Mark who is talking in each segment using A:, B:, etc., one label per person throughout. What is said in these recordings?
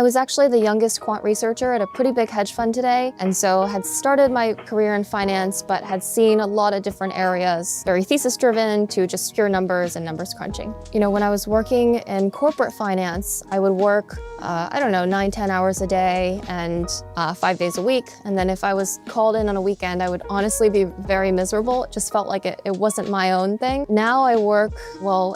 A: I was actually the youngest quant researcher at a pretty big hedge fund today, and so had started my career in finance, but had seen a lot of different areas, very thesis-driven to just pure numbers and numbers crunching. You know, when I was working in corporate finance, I would work, 9-10 hours a day and 5 days a week. And then if I was called in on a weekend, I would honestly be very miserable. It just felt like it wasn't my own thing. Now I work,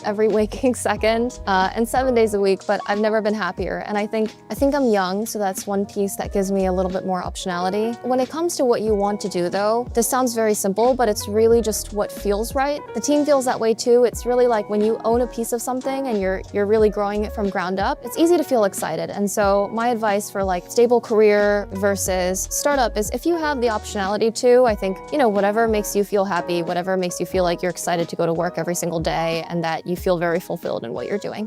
A: every waking second and 7 days a week, but I've never been happier. And I think I'm young, so that's one piece that gives me a little bit more optionality. When it comes to what you want to do though, this sounds very simple, but it's really just what feels right. The team feels that way too. It's really like when you own a piece of something and you're really growing it from ground up, it's easy to feel excited. And so my advice for like stable career versus startup is if you have the optionality to, I think, whatever makes you feel happy, whatever makes you feel like you're excited to go to work every single day and that you feel very fulfilled in what you're doing.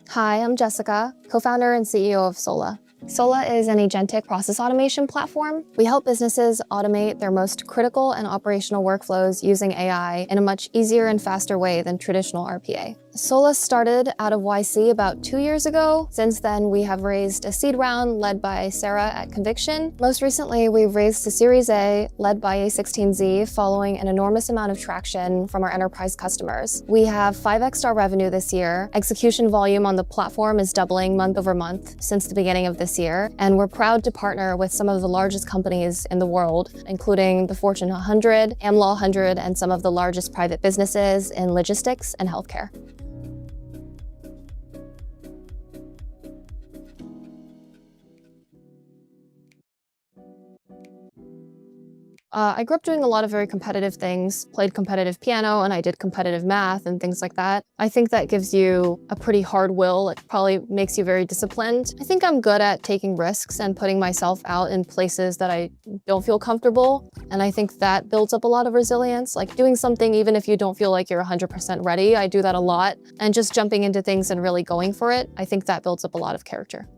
A: Hi, I'm Jessica, co-founder and CEO of Sola. Sola is an agentic process automation platform. We help businesses automate their most critical and operational workflows using AI in a much easier and faster way than traditional RPA. Sola started out of YC about 2 years ago. Since then, we have raised a seed round led by Sarah at Conviction. Most recently, we've raised a Series A led by A16Z following an enormous amount of traction from our enterprise customers. We have 5x our revenue this year. Execution volume on the platform is doubling month over month since the beginning of this year. And we're proud to partner with some of the largest companies in the world, including the Fortune 100, AmLaw 100, and some of the largest private businesses in logistics and healthcare. I grew up doing a lot of very competitive things, played competitive piano, and I did competitive math and things like that. I think that gives you a pretty hard will. It probably makes you very disciplined. I think I'm good at taking risks and putting myself out in places that I don't feel comfortable. And I think that builds up a lot of resilience, like doing something even if you don't feel like you're 100% ready. I do that a lot. And just jumping into things and really going for it, I think that builds up a lot of character.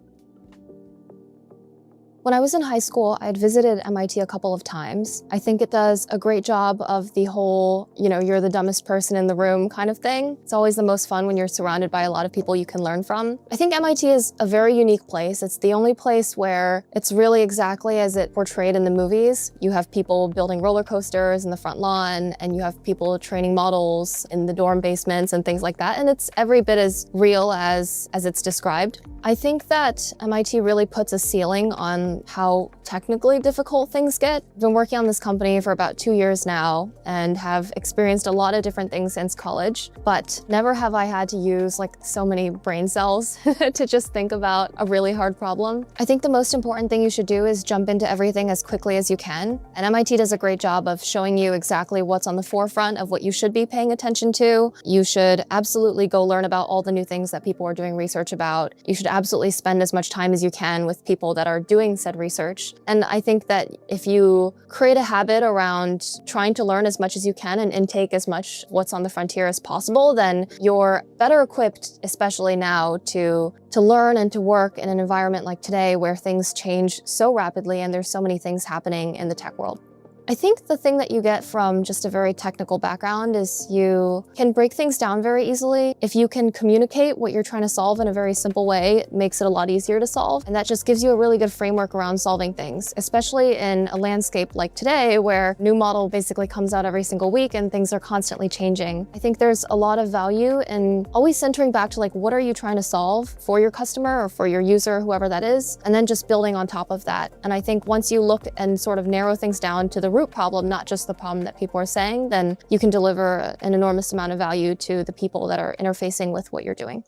A: When I was in high school, I had visited MIT a couple of times. I think it does a great job of the whole, you're the dumbest person in the room kind of thing. It's always the most fun when you're surrounded by a lot of people you can learn from. I think MIT is a very unique place. It's the only place where it's really exactly as it portrayed in the movies. You have people building roller coasters in the front lawn, and you have people training models in the dorm basements and things like that. And it's every bit as real as it's described. I think that MIT really puts a ceiling on how technically difficult things get. I've been working on this company for about 2 years now and have experienced a lot of different things since college, but never have I had to use so many brain cells to just think about a really hard problem. I think the most important thing you should do is jump into everything as quickly as you can. And MIT does a great job of showing you exactly what's on the forefront of what you should be paying attention to. You should absolutely go learn about all the new things that people are doing research about. You should absolutely spend as much time as you can with people that are doing said research. And I think that if you create a habit around trying to learn as much as you can and intake as much what's on the frontier as possible, then you're better equipped, especially now, to learn and to work in an environment like today where things change so rapidly and there's so many things happening in the tech world. I think the thing that you get from just a very technical background is you can break things down very easily. If you can communicate what you're trying to solve in a very simple way, it makes it a lot easier to solve. And that just gives you a really good framework around solving things, especially in a landscape like today where new model basically comes out every single week and things are constantly changing. I think there's a lot of value in always centering back to what are you trying to solve for your customer or for your user, whoever that is, and then just building on top of that. And I think once you look and sort of narrow things down to the root problem, not just the problem that people are saying, then you can deliver an enormous amount of value to the people that are interfacing with what you're doing.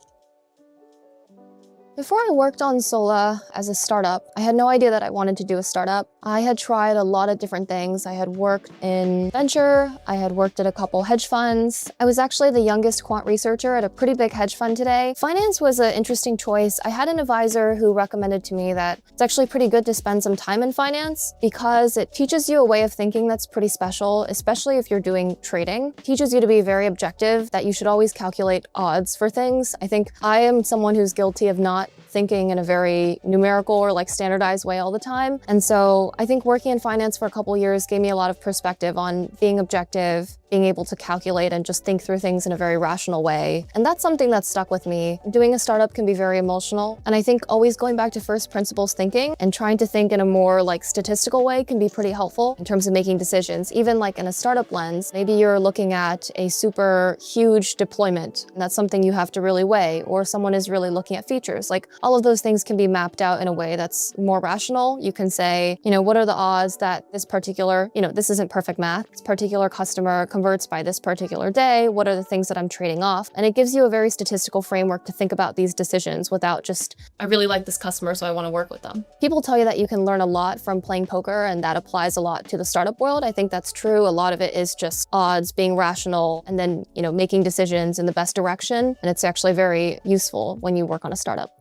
A: Before I worked on Sola as a startup, I had no idea that I wanted to do a startup. I had tried a lot of different things. I had worked in venture, I had worked at a couple hedge funds. I was actually the youngest quant researcher at a pretty big hedge fund today. Finance was an interesting choice. I had an advisor who recommended to me that it's actually pretty good to spend some time in finance because it teaches you a way of thinking that's pretty special, especially if you're doing trading. It teaches you to be very objective, that you should always calculate odds for things. I think I am someone who's guilty of not thinking in a very numerical or standardized way all the time. And so I think working in finance for a couple years gave me a lot of perspective on being objective, being able to calculate and just think through things in a very rational way. And that's something that's stuck with me. Doing a startup can be very emotional. And I think always going back to first principles thinking and trying to think in a more like statistical way can be pretty helpful in terms of making decisions. Even like in a startup lens, maybe you're looking at a super huge deployment, and that's something you have to really weigh, or someone is really looking at features. Like all of those things can be mapped out in a way that's more rational. You can say, what are the odds that this particular, this isn't perfect math, this particular customer converts by this particular day? What are the things that I'm trading off? And it gives you a very statistical framework to think about these decisions without just, I really like this customer, so I want to work with them. People tell you that you can learn a lot from playing poker, and that applies a lot to the startup world. I think that's true. A lot of it is just odds, being rational, and then, making decisions in the best direction. And it's actually very useful when you work on a startup.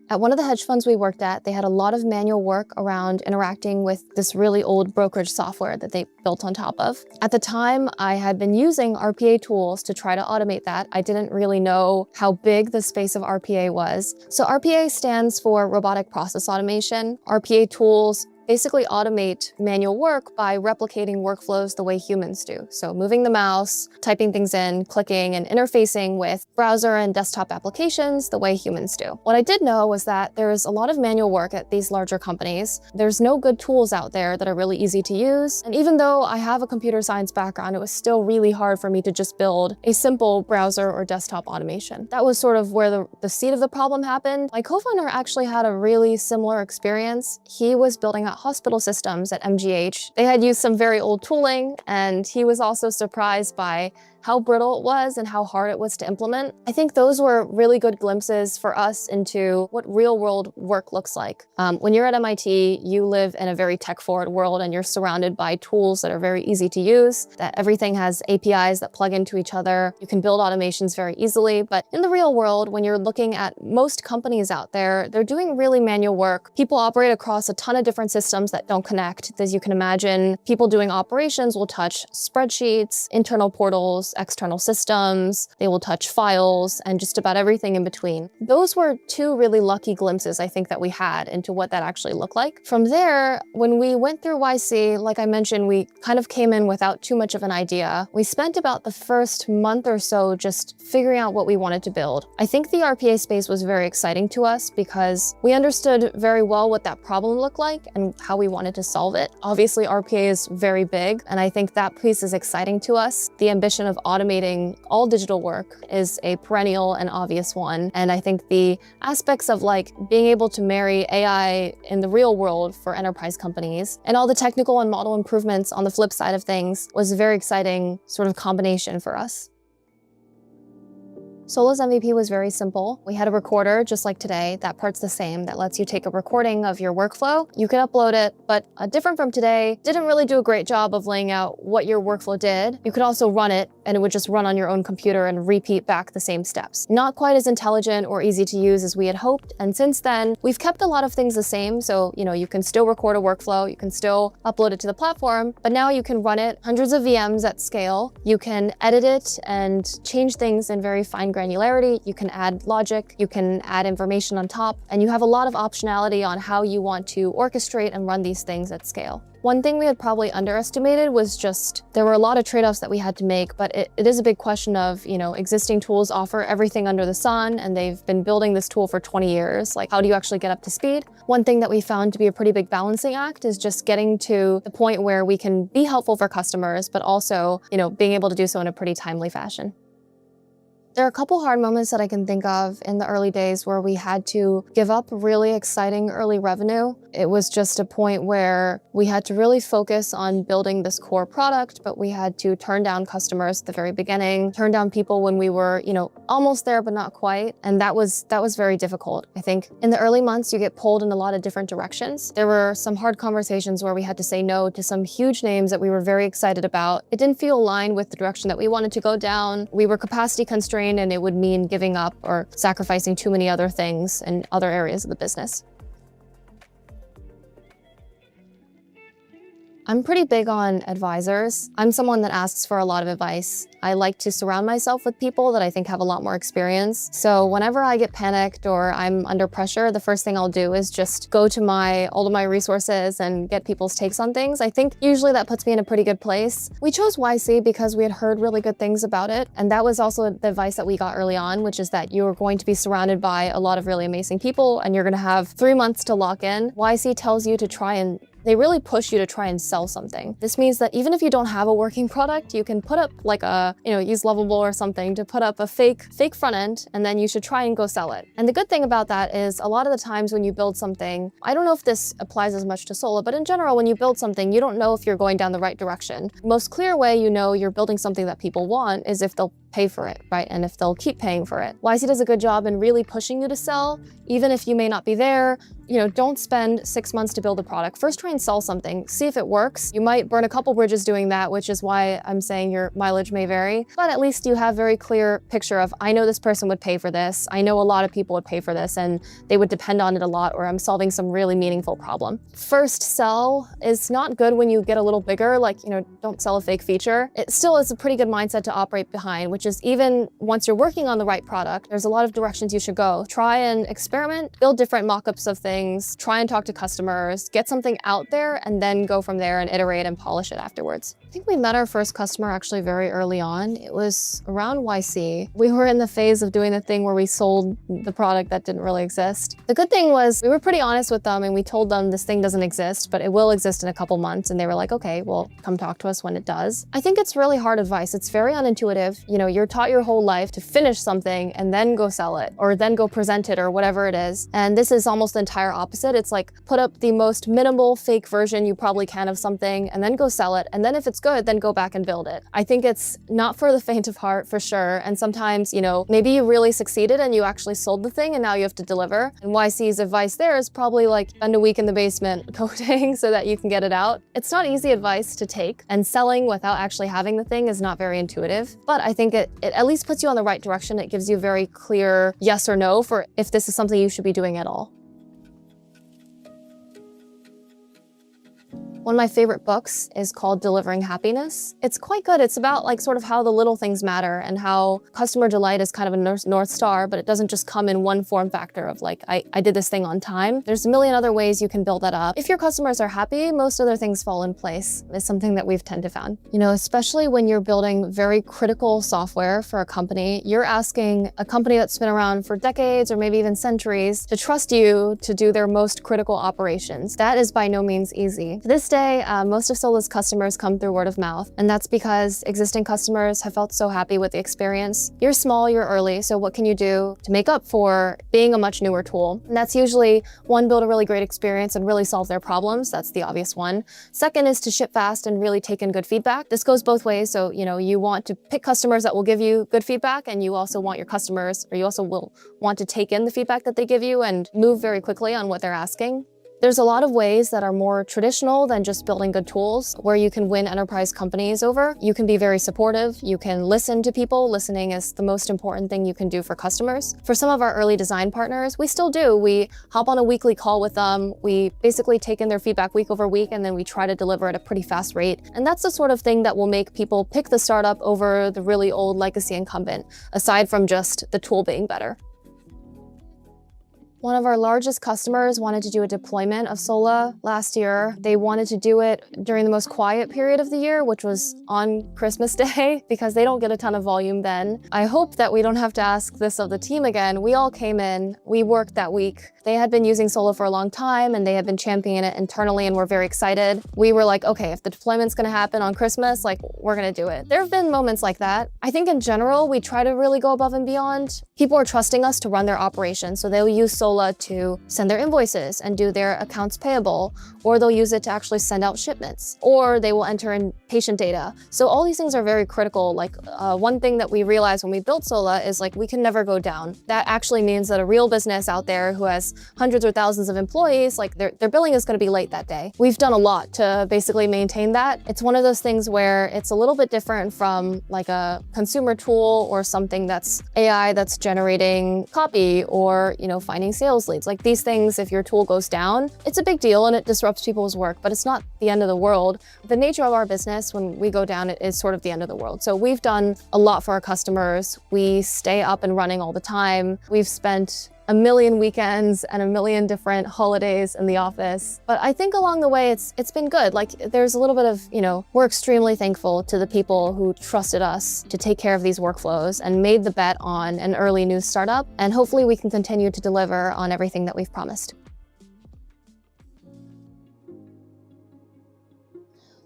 A: At one of the hedge funds we worked at, they had a lot of manual work around interacting with this really old brokerage software that they built on top of. At the time, I had been using RPA tools to try to automate that. I didn't really know how big the space of RPA was. So RPA stands for Robotic Process Automation. RPA tools basically automate manual work by replicating workflows the way humans do. So moving the mouse, typing things in, clicking, and interfacing with browser and desktop applications the way humans do. What I did know was that there's a lot of manual work at these larger companies. There's no good tools out there that are really easy to use. And even though I have a computer science background, it was still really hard for me to just build a simple browser or desktop automation. That was sort of where the seed of the problem happened. My co-founder actually had a really similar experience. He was building out hospital systems at MGH. They had used some very old tooling, and he was also surprised by how brittle it was and how hard it was to implement. I think those were really good glimpses for us into what real world work looks like. When you're at MIT, you live in a very tech forward world, and you're surrounded by tools that are very easy to use, that everything has APIs that plug into each other. You can build automations very easily. But in the real world, when you're looking at most companies out there, they're doing really manual work. People operate across a ton of different systems that don't connect. As you can imagine, people doing operations will touch spreadsheets, internal portals, external systems, they will touch files, and just about everything in between. Those were two really lucky glimpses, I think, that we had into what that actually looked like. From there, when we went through YC, like I mentioned, we kind of came in without too much of an idea. We spent about the first month or so just figuring out what we wanted to build. I think the RPA space was very exciting to us because we understood very well what that problem looked like and how we wanted to solve it. Obviously, RPA is very big, and I think that piece is exciting to us. The ambition of automating all digital work is a perennial and obvious one. And I think the aspects of like being able to marry AI in the real world for enterprise companies and all the technical and model improvements on the flip side of things was a very exciting sort of combination for us. Sola's MVP was very simple. We had a recorder, just like today. That part's the same. That lets you take a recording of your workflow. You could upload it, but different from today, didn't really do a great job of laying out what your workflow did. You could also run it, and it would just run on your own computer and repeat back the same steps. Not quite as intelligent or easy to use as we had hoped, and since then, we've kept a lot of things the same. So, you can still record a workflow, you can still upload it to the platform, but now you can run it hundreds of VMs at scale. You can edit it and change things in very fine granularity. You can add logic, you can add information on top, and you have a lot of optionality on how you want to orchestrate and run these things at scale. One thing we had probably underestimated was just, there were a lot of trade-offs that we had to make, but it is a big question of, existing tools offer everything under the sun, and they've been building this tool for 20 years. Like, how do you actually get up to speed? One thing that we found to be a pretty big balancing act is just getting to the point where we can be helpful for customers, but also, being able to do so in a pretty timely fashion. There are a couple hard moments that I can think of in the early days where we had to give up really exciting early revenue. It was just a point where we had to really focus on building this core product, but we had to turn down customers at the very beginning, turn down people when we were, almost there, but not quite. And that was very difficult. I think in the early months, you get pulled in a lot of different directions. There were some hard conversations where we had to say no to some huge names that we were very excited about. It didn't feel aligned with the direction that we wanted to go down. We were capacity constrained, and it would mean giving up or sacrificing too many other things in other areas of the business. I'm pretty big on advisors. I'm someone that asks for a lot of advice. I like to surround myself with people that I think have a lot more experience. So whenever I get panicked or I'm under pressure, the first thing I'll do is just go to all of my resources and get people's takes on things. I think usually that puts me in a pretty good place. We chose YC because we had heard really good things about it. And that was also the advice that we got early on, which is that you're going to be surrounded by a lot of really amazing people and you're going to have 3 months to lock in. YC tells you to they really push you to try and sell something. This means that even if you don't have a working product, you can put up like use Lovable or something to put up a fake front end, and then you should try and go sell it. And the good thing about that is a lot of the times when you build something, I don't know if this applies as much to Sola, but in general, when you build something, you don't know if you're going down the right direction. The most clear way you know you're building something that people want is if they'll pay for it, right? And if they'll keep paying for it. YC does a good job in really pushing you to sell, even if you may not be there. Don't spend 6 months to build a product. First, try and sell something. See if it works. You might burn a couple bridges doing that, which is why I'm saying your mileage may vary. But at least you have very clear picture of, I know this person would pay for this. I know a lot of people would pay for this and they would depend on it a lot, or I'm solving some really meaningful problem. First sell is not good when you get a little bigger, don't sell a fake feature. It still is a pretty good mindset to operate behind, which is even once you're working on the right product, there's a lot of directions you should go. Try and experiment, build different mock-ups of things, try and talk to customers, get something out there, and then go from there and iterate and polish it afterwards. I think we met our first customer actually very early on. It was around YC. We were in the phase of doing the thing where we sold the product that didn't really exist. The good thing was we were pretty honest with them and we told them this thing doesn't exist, but it will exist in a couple months. And they were like, okay, well, come talk to us when it does. I think it's really hard advice. It's very unintuitive. You're taught your whole life to finish something and then go sell it or then go present it or whatever it is. And this is almost the entire opposite. It's like put up the most minimal fake version you probably can of something and then go sell it. And then if it's good, then go back and build it. I think it's not for the faint of heart for sure. And sometimes, maybe you really succeeded and you actually sold the thing and now you have to deliver. And YC's advice there is probably like spend a week in the basement coding so that you can get it out. It's not easy advice to take, and selling without actually having the thing is not very intuitive. But I think it at least puts you on the right direction. It gives you a very clear yes or no for if this is something you should be doing at all. One of my favorite books is called Delivering Happiness. It's quite good. It's about sort of how the little things matter and how customer delight is kind of a North Star, but it doesn't just come in one form factor of I did this thing on time. There's a million other ways you can build that up. If your customers are happy, most other things fall in place. It's something that we've tended to found. Especially when you're building very critical software for a company, you're asking a company that's been around for decades or maybe even centuries to trust you to do their most critical operations. That is by no means easy. To this day, most of Sola's customers come through word of mouth, and that's because existing customers have felt so happy with the experience. You're small, you're early, so what can you do to make up for being a much newer tool? And that's usually, one, build a really great experience and really solve their problems. That's the obvious one. Second is to ship fast and really take in good feedback. This goes both ways, so you want to pick customers that will give you good feedback, and you also want your customers, or you also will want to take in the feedback that they give you and move very quickly on what they're asking. There's a lot of ways that are more traditional than just building good tools where you can win enterprise companies over. You can be very supportive. You can listen to people. Listening is the most important thing you can do for customers. For some of our early design partners, we still do. We hop on a weekly call with them. We basically take in their feedback week over week, and then we try to deliver at a pretty fast rate. And that's the sort of thing that will make people pick the startup over the really old legacy incumbent, aside from just the tool being better. One of our largest customers wanted to do a deployment of Sola last year. They wanted to do it during the most quiet period of the year, which was on Christmas Day, because they don't get a ton of volume then. I hope that we don't have to ask this of the team again. We all came in, we worked that week. They had been using Sola for a long time and they had been championing it internally and were very excited. We were like, okay, if the deployment's gonna happen on Christmas, we're gonna do it. There have been moments like that. I think in general, we try to really go above and beyond. People are trusting us to run their operations, so they'll use Sola to send their invoices and do their accounts payable, or they'll use it to actually send out shipments, or they will enter in patient data. So all these things are very critical. One thing that we realized when we built Sola is we can never go down. That actually means that a real business out there who has hundreds or thousands of employees, their billing is going to be late that day. We've done a lot to basically maintain that. It's one of those things where it's a little bit different from a consumer tool or something that's AI that's generating copy or, finding sales leads. Like these things, if your tool goes down, it's a big deal and it disrupts people's work, but it's not the end of the world. The nature of our business, when we go down, it is sort of the end of the world. So we've done a lot for our customers. We stay up and running all the time. We've spent a million weekends and a million different holidays in the office. But I think along the way, it's been good. Like there's a little bit of, we're extremely thankful to the people who trusted us to take care of these workflows and made the bet on an early new startup. And hopefully we can continue to deliver on everything that we've promised.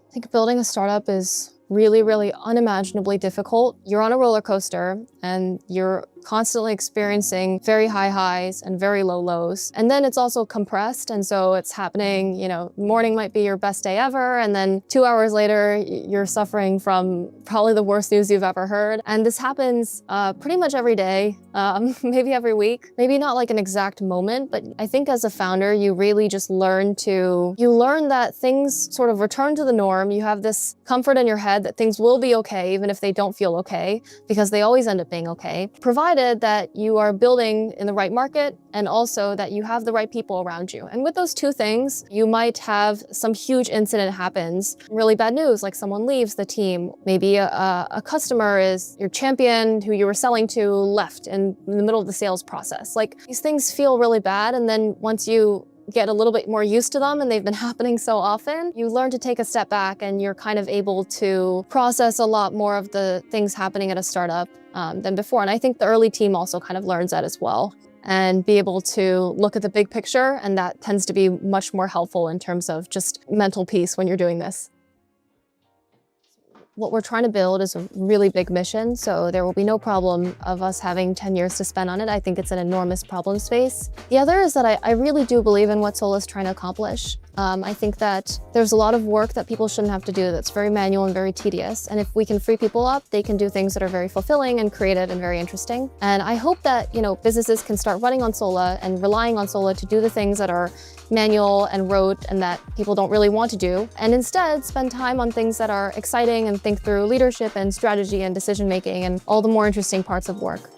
A: I think building a startup is really, really unimaginably difficult. You're on a roller coaster and you're constantly experiencing very high highs and very low lows. And then it's also compressed. And so it's happening, morning might be your best day ever. And then 2 hours later, you're suffering from probably the worst news you've ever heard. And this happens pretty much every day, maybe every week, maybe not like an exact moment, but I think as a founder, you really just learn that things sort of return to the norm. You have this comfort in your head that things will be okay, even if they don't feel okay, because they always end up being okay, provided that you are building in the right market and also that you have the right people around you. And with those two things, you might have some huge incident happens, really bad news, like someone leaves the team. Maybe a customer is your champion who you were selling to left in the middle of the sales process. Like these things feel really bad. And then once you get a little bit more used to them and they've been happening so often, you learn to take a step back and you're kind of able to process a lot more of the things happening at a startup than before. And I think the early team also kind of learns that as well and be able to look at the big picture. And that tends to be much more helpful in terms of just mental peace when you're doing this. What we're trying to build is a really big mission, so there will be no problem of us having 10 years to spend on it. I think it's an enormous problem space. The other is that I really do believe in what Sola is trying to accomplish. I think that there's a lot of work that people shouldn't have to do that's very manual and very tedious. And if we can free people up, they can do things that are very fulfilling and creative and very interesting. And I hope that, businesses can start running on Sola and relying on Sola to do the things that are manual and rote and that people don't really want to do, and instead spend time on things that are exciting and think through leadership and strategy and decision making and all the more interesting parts of work.